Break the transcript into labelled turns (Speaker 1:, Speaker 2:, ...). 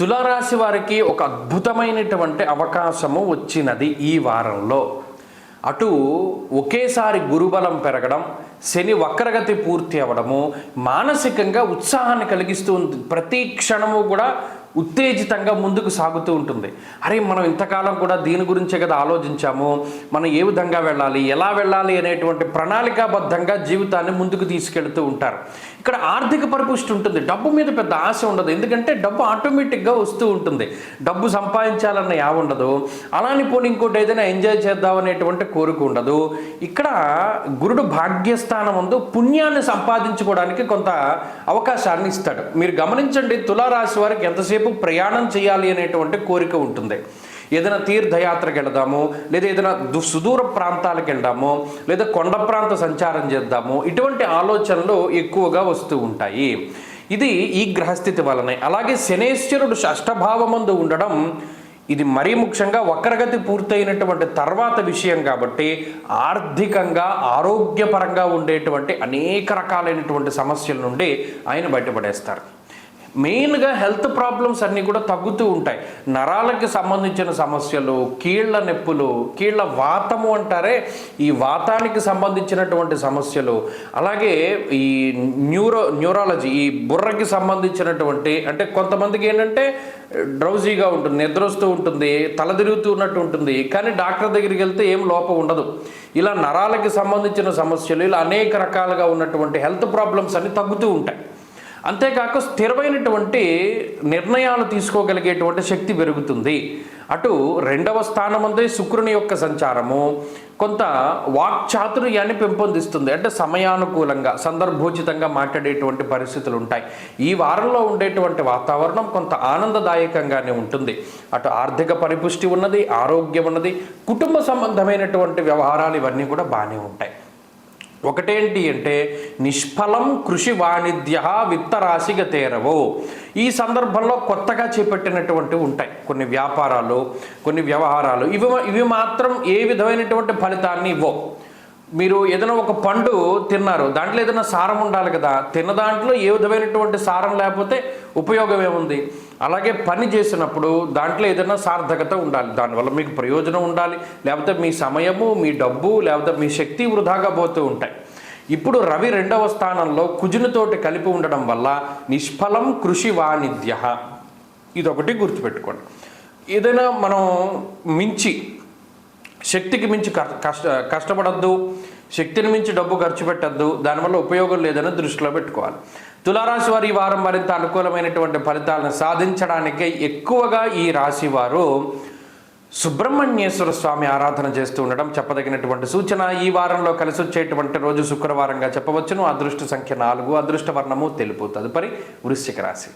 Speaker 1: తులారాశి వారికి ఒక అద్భుతమైనటువంటి అవకాశము వచ్చినది ఈ వారంలో. అటు ఒకేసారి గురుబలం పెరగడం, శని వక్రగతి పూర్తి అవ్వడము మానసికంగా ఉత్సాహాన్ని కలిగిస్తూ ఉంది. ప్రతి క్షణము కూడా ఉత్తేజితంగా ముందుకు సాగుతూ ఉంటుంది. అరే, మనం ఇంతకాలం కూడా దీని గురించే కదా ఆలోచించాము, మనం ఏ విధంగా వెళ్ళాలి, ఎలా వెళ్ళాలి అనేటువంటి ప్రణాళికాబద్ధంగా జీవితాన్ని ముందుకు తీసుకెళ్తూ ఉంటారు. ఇక్కడ ఆర్థిక పరిపుష్టి ఉంటుంది. డబ్బు మీద పెద్ద ఆశ ఉండదు, ఎందుకంటే డబ్బు ఆటోమేటిక్గా వస్తూ ఉంటుంది. డబ్బు సంపాదించాలన్న యావ ఉండదు. అలాని పోనీ ఇంకోటి ఏదైనా ఎంజాయ్ చేద్దాం అనేటువంటి కోరిక ఉండదు. ఇక్కడ గురుడు భాగ్యస్థానం ముందు పుణ్యాన్ని సంపాదించుకోవడానికి కొంత అవకాశాన్ని ఇస్తాడు. మీరు గమనించండి, తులారాశి వారికి ఎంతసేపు ప్రయాణం చేయాలి అనేటువంటి కోరిక ఉంటుంది. ఏదైనా తీర్థయాత్రకు వెళదాము, లేదా ఏదైనా సుదూర ప్రాంతాలకు వెళ్దాము, లేదా కొండ ప్రాంత సంచారం చేద్దాము, ఇటువంటి ఆలోచనలు ఎక్కువగా వస్తూ ఉంటాయి. ఇది ఈ గ్రహస్థితి వలనే. అలాగే శనేశ్వరుడు షష్ఠభావమందు ఉండడం, ఇది మరీ ముఖ్యంగా వక్రగతి పూర్తయినటువంటి తర్వాత విషయం కాబట్టి ఆర్థికంగా ఆరోగ్యపరంగా ఉండేటువంటి అనేక రకాలైనటువంటి సమస్యల నుండి ఆయన బయటపడేస్తారు. మెయిన్గా హెల్త్ ప్రాబ్లమ్స్ అన్నీ కూడా తగ్గుతూ ఉంటాయి. నరాలకి సంబంధించిన సమస్యలు, కీళ్ల నొప్పులు, కీళ్ల వాతము అంటారే, ఈ వాతానికి సంబంధించినటువంటి సమస్యలు, అలాగే ఈ న్యూరాలజీ, ఈ బుర్రకి సంబంధించినటువంటి, అంటే కొంతమందికి ఏంటంటే డ్రౌజీగా ఉంటుంది, నిద్ర వస్తూ ఉంటుంది, తల తిరుగుతున్నట్టు ఉంటుంది, కానీ డాక్టర్ దగ్గరికి వెళ్తే ఏం లోపం ఉండదు. ఇలా నరాలకి సంబంధించిన సమస్యలు, ఇలా అనేక రకాలుగా ఉన్నటువంటి హెల్త్ ప్రాబ్లమ్స్ అన్నీ తగ్గుతూ ఉంటాయి. అంతేకాక స్థిరమైనటువంటి నిర్ణయాలు తీసుకోగలిగేటువంటి శక్తి పెరుగుతుంది. అటు రెండవ స్థానమందే శుక్రుని యొక్క సంచారము కొంత వాక్చాతుర్యాన్ని పెంపొందిస్తుంది. అంటే సమయానుకూలంగా, సందర్భోచితంగా మాట్లాడేటువంటి పరిస్థితులు ఉంటాయి. ఈ వారంలో ఉండేటువంటి వాతావరణం కొంత ఆనందదాయకంగానే ఉంటుంది. అటు ఆర్థిక పరిపుష్టి ఉన్నది, ఆరోగ్యం ఉన్నది, కుటుంబ సంబంధమైనటువంటి వ్యవహారాలు ఇవన్నీ కూడా బాగానే ఉంటాయి. ఒకటేంటి అంటే నిష్ఫలం కృషి వాణిజ్య విత్తరాశిగతేరవో. ఈ సందర్భంలో కొత్తగా చేపట్టినటువంటి ఉంటాయి కొన్ని వ్యాపారాలు, కొన్ని వ్యవహారాలు. ఇవి మాత్రం ఏ విధమైనటువంటి ఫలితాన్ని ఇవ్వవు. మీరు ఏదైనా ఒక పండు తిన్నారు, దాంట్లో ఏదైనా సారం ఉండాలి కదా. తిన్న దాంట్లో ఏ విధమైనటువంటి సారం లేకపోతే ఉపయోగం ఏముంది? అలాగే పని చేసినప్పుడు దాంట్లో ఏదైనా సార్థకత ఉండాలి, దానివల్ల మీకు ప్రయోజనం ఉండాలి. లేకపోతే మీ సమయము, మీ డబ్బు, లేకపోతే మీ శక్తి వృధాగా పోతూ ఉంటాయి. ఇప్పుడు రవి రెండవ స్థానంలో కుజునితోటి కలిపి ఉండడం వల్ల నిష్ఫలం కృషి వాణిజ్య, ఇదొకటి గుర్తుపెట్టుకోండి. ఏదైనా మనం శక్తికి మించి కష్టపడద్దు, శక్తిని మించి డబ్బు ఖర్చు పెట్టద్దు, దానివల్ల ఉపయోగం లేదని దృష్టిలో పెట్టుకోవాలి. తులారాశి వారు ఈ వారం మరింత అనుకూలమైనటువంటి ఫలితాలను సాధించడానికి ఎక్కువగా ఈ రాశి వారు సుబ్రహ్మణ్యేశ్వర స్వామి ఆరాధన చేస్తూ ఉండడం చెప్పదగినటువంటి సూచన. ఈ వారంలో కలిసి వచ్చేటువంటి రోజు శుక్రవారంగా చెప్పవచ్చును. అదృష్ట సంఖ్య 4, అదృష్ట వర్ణము తెలుపు. తదుపరి వృశ్చిక రాశి.